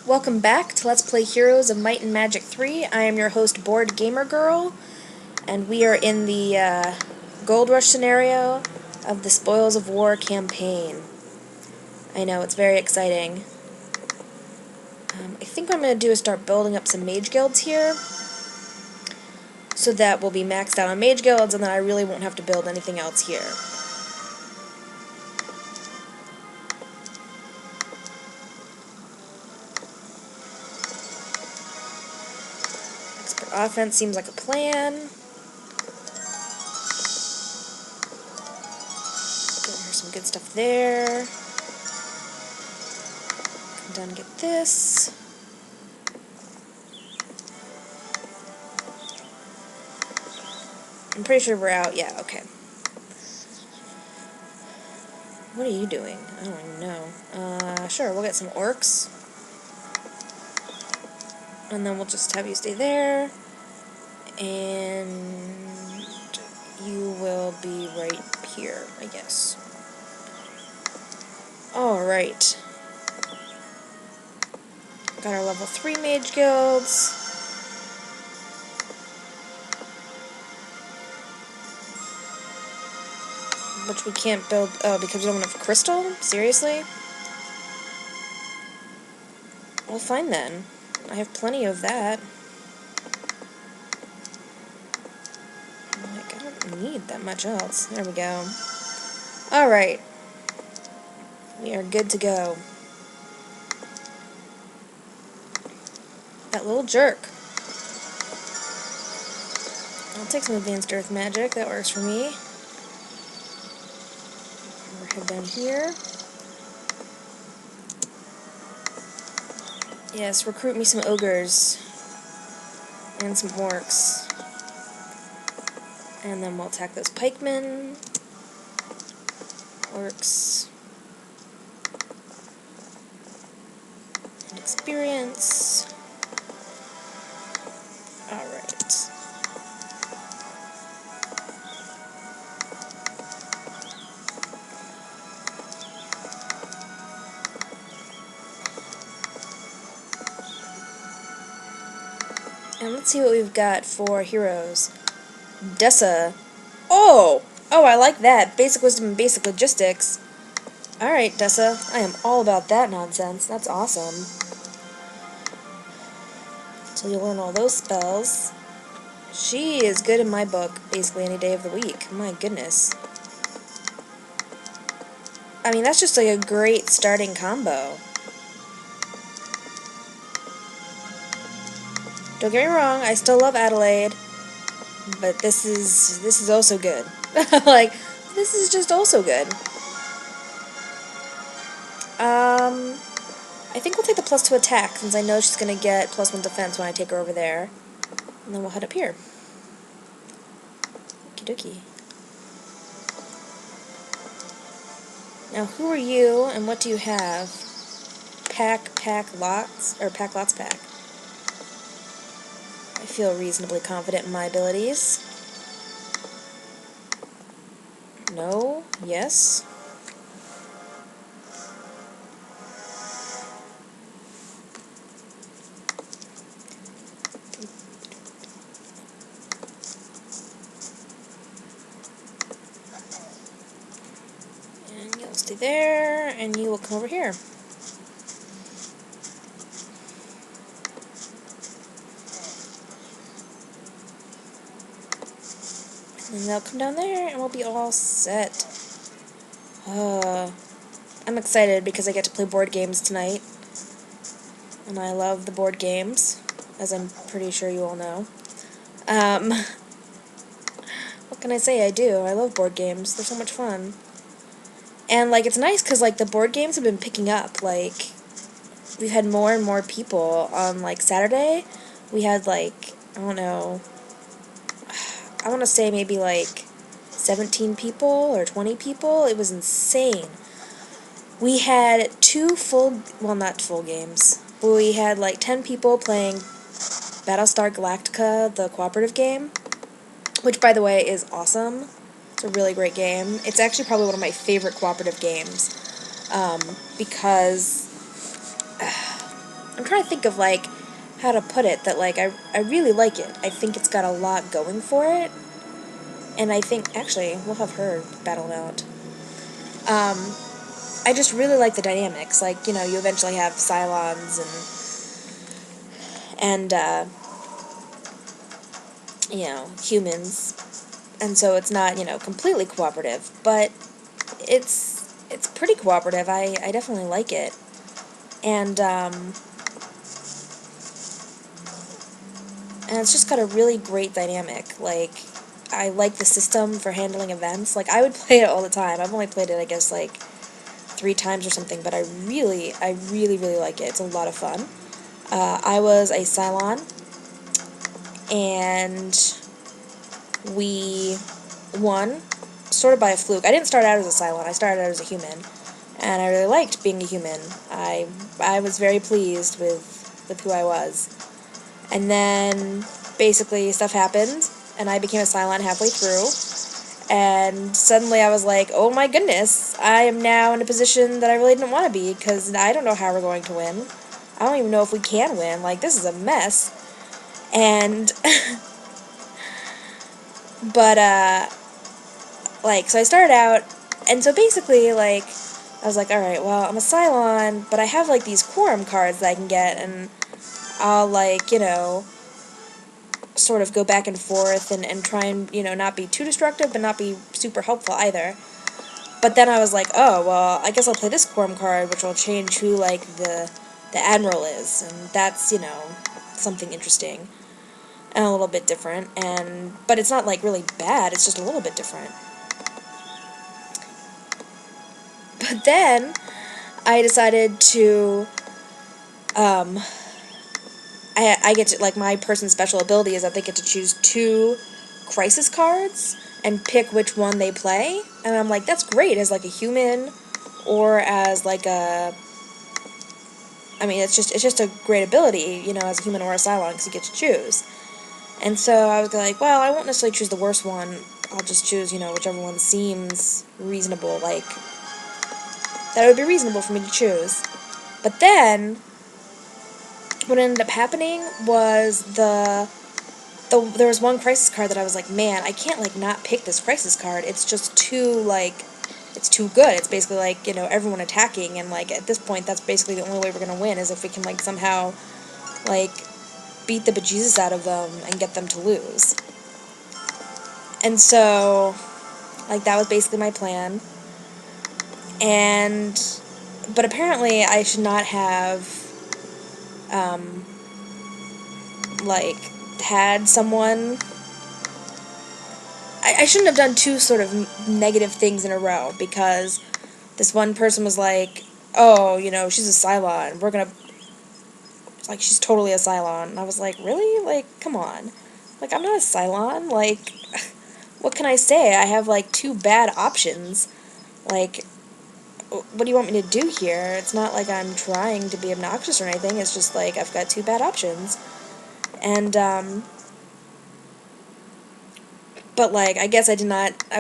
Welcome back to Let's Play Heroes of Might and Magic 3. I am your host, Bored Gamer Girl, and we are in the Gold Rush scenario of the Spoils of War campaign. I know, it's very exciting. I think what I'm going to do is start building up some mage guilds here, so that we'll be maxed out on mage guilds, and then I really won't have to build anything else here. Expert offense seems like a plan. Here's some good stuff there. Come down and get this. I'm pretty sure we're out. Yeah, okay. What are you doing? I don't even know. Sure, we'll get some orcs. And then we'll just have you stay there. And you will be right here, I guess. Alright. Got our level 3 mage guilds. Which we can't build, because we don't have crystal? Seriously? Well, fine then. I have plenty of that. Like, I don't need that much else. There we go. Alright. We are good to go. That little jerk. I'll take some advanced earth magic. That works for me. Head down here. Yes, recruit me some ogres. And some orcs. And then we'll attack those pikemen. Orcs. And experience. Alright. And let's see what we've got for heroes. Dessa. Oh! Oh, I like that. Basic wisdom and basic logistics. Alright, Dessa. I am all about that nonsense. That's awesome. So you'll learn all those spells. She is good in my book, basically any day of the week. My goodness. I mean, that's just like a great starting combo. Don't get me wrong, I still love Adelaide, but this is also good. Like, this is just also good. I think we'll take the +2 attack, since I know she's gonna get +1 defense when I take her over there. And then we'll head up here. Okie dokie. Now, who are you, and what do you have? Pack lots, or pack lots pack. I feel reasonably confident in my abilities. No. Yes. And you'll stay there, and you will come over here. And they'll come down there, and we'll be all set. I'm excited because I get to play board games tonight. And I love the board games, as I'm pretty sure you all know. What can I say? I do. I love board games. They're so much fun. And, like, it's nice because, like, the board games have been picking up. Like, we've had more and more people. On, like, Saturday, we had, like, I don't know, I want to say maybe, like, 17 people or 20 people. It was insane. We had not full games, but we had like 10 people playing Battlestar Galactica, the cooperative game, which, by the way, is awesome. It's a really great game. It's actually probably one of my favorite cooperative games, because I'm trying to think of, like, how to put it, that, like, I really like it. I think it's got a lot going for it, and I think, actually, we'll have her battle out. I just really like the dynamics, like, you know, you eventually have Cylons and you know, humans, and so it's not, you know, completely cooperative, but it's pretty cooperative. I definitely like it. And it's just got a really great dynamic. Like, I like the system for handling events. Like, I would play it all the time. I've only played it, I guess, like 3 times or something, but I really like it. It's a lot of fun. I was a Cylon, and we won sort of by a fluke. I didn't start out as a Cylon. I started out as a human, and I really liked being a human. I was very pleased with who I was. And then basically stuff happened, and I became a Cylon halfway through, and suddenly I was like, oh my goodness, I am now in a position that I really didn't want to be, because I don't know how we're going to win. I don't even know if we can win. Like, this is a mess. And, but, like, so I started out, and so basically, like, I was like, alright, well, I'm a Cylon, but I have, like, these quorum cards that I can get, and I'll, like, you know, sort of go back and forth and try and, you know, not be too destructive, but not be super helpful either. But then I was like, oh, well, I guess I'll play this quorum card, which will change who, like, the Admiral is, and that's, you know, something interesting, and a little bit different, but it's not, like, really bad, it's just a little bit different. But then, I decided to, I get to, like, my person's special ability is that they get to choose 2 crisis cards and pick which one they play, and I'm like, that's great, as, like, a human, or as, like, I mean, it's just a great ability, you know, as a human or a Cylon, because you get to choose. And so I was like, well, I won't necessarily choose the worst one, I'll just choose, you know, whichever one seems reasonable, like, that would be reasonable for me to choose. But then, what ended up happening was there was one crisis card that I was like, man, I can't, like, not pick this crisis card. It's just too, like, it's too good. It's basically, like, you know, everyone attacking, and, like, at this point, that's basically the only way we're gonna win, is if we can, like, somehow, like, beat the bejesus out of them and get them to lose. And so, like, that was basically my plan. But apparently I should not have, like, had someone... I shouldn't have done 2 sort of negative things in a row, because this one person was like, oh, you know, she's a Cylon, we're gonna... Like, she's totally a Cylon. And I was like, really? Like, come on. Like, I'm not a Cylon. Like, what can I say? I have, like, 2 bad options. Like, what do you want me to do here? It's not like I'm trying to be obnoxious or anything. It's just, like, I've got 2 bad options. And, but, like, I guess I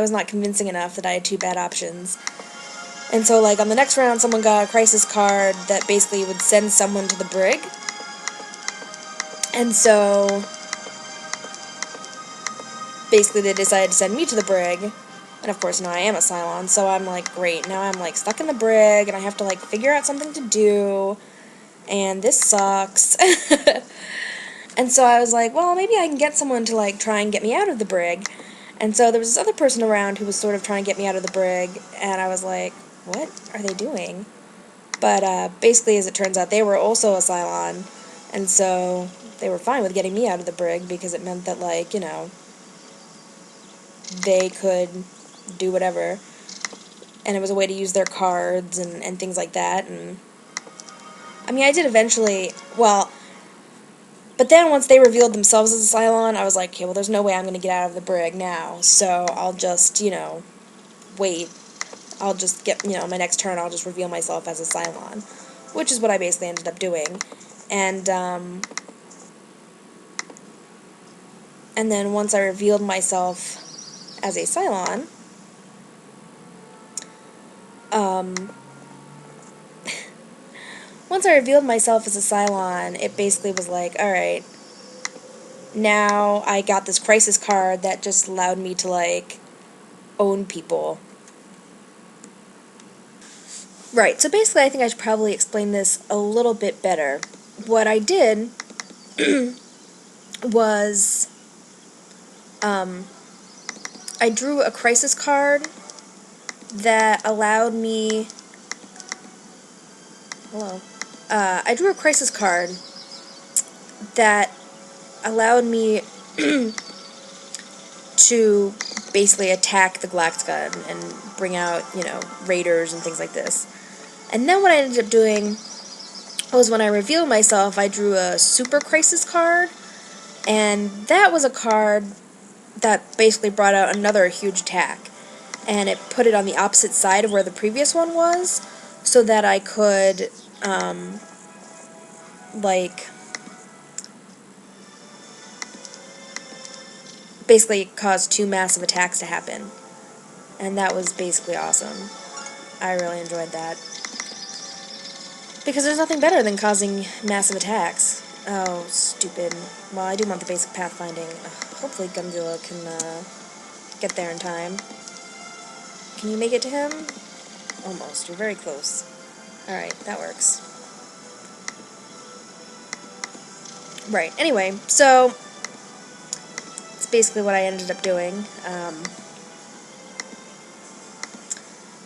was not convincing enough that I had 2 bad options. And so, like, on the next round, someone got a crisis card that basically would send someone to the brig. And so, basically they decided to send me to the brig. And of course, now I am a Cylon, so I'm like, great, now I'm, like, stuck in the brig, and I have to, like, figure out something to do, and this sucks. And so I was like, well, maybe I can get someone to, like, try and get me out of the brig. And so there was this other person around who was sort of trying to get me out of the brig, and I was like, what are they doing? But, basically, as it turns out, they were also a Cylon, and so they were fine with getting me out of the brig, because it meant that, like, you know, they could do whatever, and it was a way to use their cards and things like that. And I mean, I did eventually, well, but then once they revealed themselves as a Cylon, I was like, okay, well, there's no way I'm going to get out of the brig now, so I'll just, you know, wait. I'll just get, you know, my next turn I'll just reveal myself as a Cylon, which is what I basically ended up doing. And then once I revealed myself as a Cylon, once I revealed myself as a Cylon, it basically was like, alright, now I got this crisis card that just allowed me to, like, own people. Right, so basically I think I should probably explain this a little bit better. What I did was, I drew a crisis card that allowed me... Hello. I drew a crisis card that allowed me to basically attack the Galactica and bring out, you know, raiders and things like this. And then what I ended up doing was when I revealed myself, I drew a super crisis card, and that was a card that basically brought out another huge attack. And it put it on the opposite side of where the previous one was, so that I could, like, basically cause two massive attacks to happen. And that was basically awesome. I really enjoyed that. Because there's nothing better than causing massive attacks. Oh, stupid. Well, I do want the basic pathfinding. Hopefully Gunzilla can get there in time. Can you make it to him? Almost. You're very close. Alright, that works. Right, anyway, so it's basically what I ended up doing.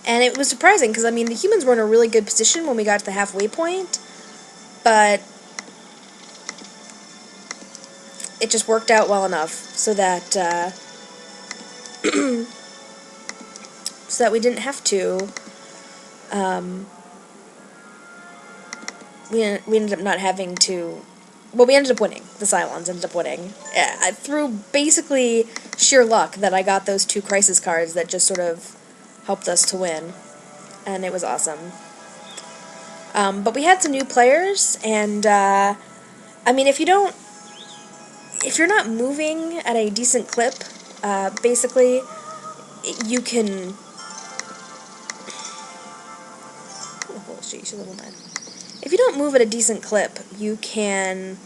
And it was surprising, because, I mean, the humans were in a really good position when we got to the halfway point, but it just worked out well enough so that, so that we didn't have to, we ended up not having to, well, we ended up winning. The Cylons ended up winning. Through basically sheer luck that I got those two crisis cards that just sort of helped us to win, and it was awesome. But we had some new players, and, I mean, if you're not moving at a decent clip, basically, you can... Oh, she's a little mad. If you don't move at a decent clip, you can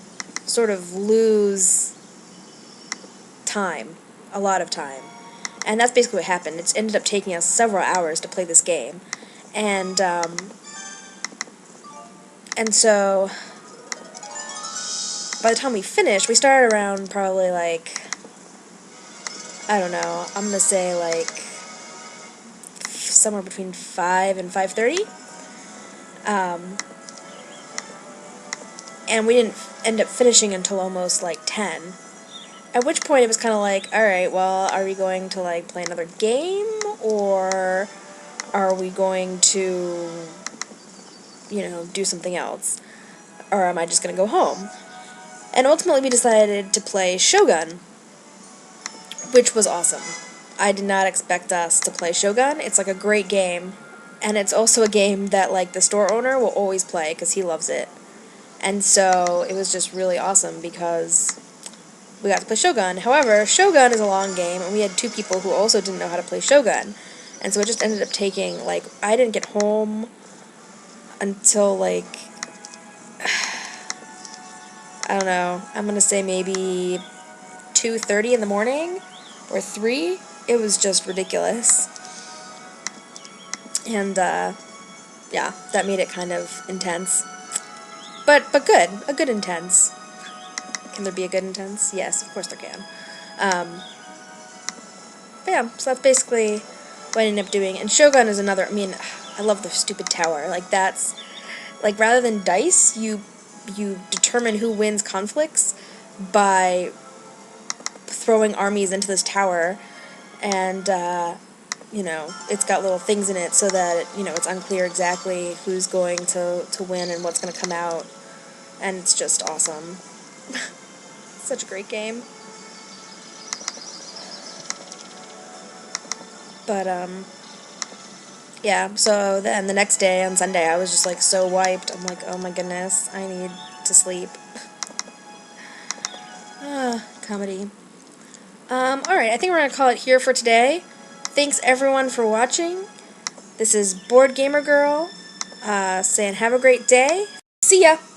sort of lose time, a lot of time. And that's basically what happened. It's ended up taking us several hours to play this game. And so, by the time we finished, we started around probably, like, I don't know, I'm gonna say, like, somewhere between 5 and 5:30. And we didn't end up finishing until almost, like, 10. At which point it was kind of like, alright, well, are we going to, like, play another game? Or are we going to, you know, do something else? Or am I just going to go home? And ultimately we decided to play Shogun, which was awesome. I did not expect us to play Shogun. It's, like, a great game. And it's also a game that, like, the store owner will always play because he loves it. And so it was just really awesome because we got to play Shogun. However, Shogun is a long game, and we had two people who also didn't know how to play Shogun. And so it just ended up taking, like, I didn't get home until, like, I don't know, I'm going to say maybe 2:30 in the morning, or 3. It was just ridiculous. And, yeah, that made it kind of intense. But good. A good intense. Can there be a good intense? Yes, of course there can. But yeah, so that's basically what I ended up doing. And Shogun is another, I mean, I love the stupid tower. Like, that's, like, rather than dice, you determine who wins conflicts by throwing armies into this tower, and, you know, it's got little things in it so that, you know, it's unclear exactly who's going to win and what's going to come out. And it's just awesome. Such a great game. But, yeah, so then the next day, on Sunday, I was just, like, so wiped. I'm like, oh my goodness, I need to sleep. Comedy. Alright, I think we're gonna call it here for today. Thanks, everyone, for watching. This is Board Gamer Girl, saying have a great day. See ya!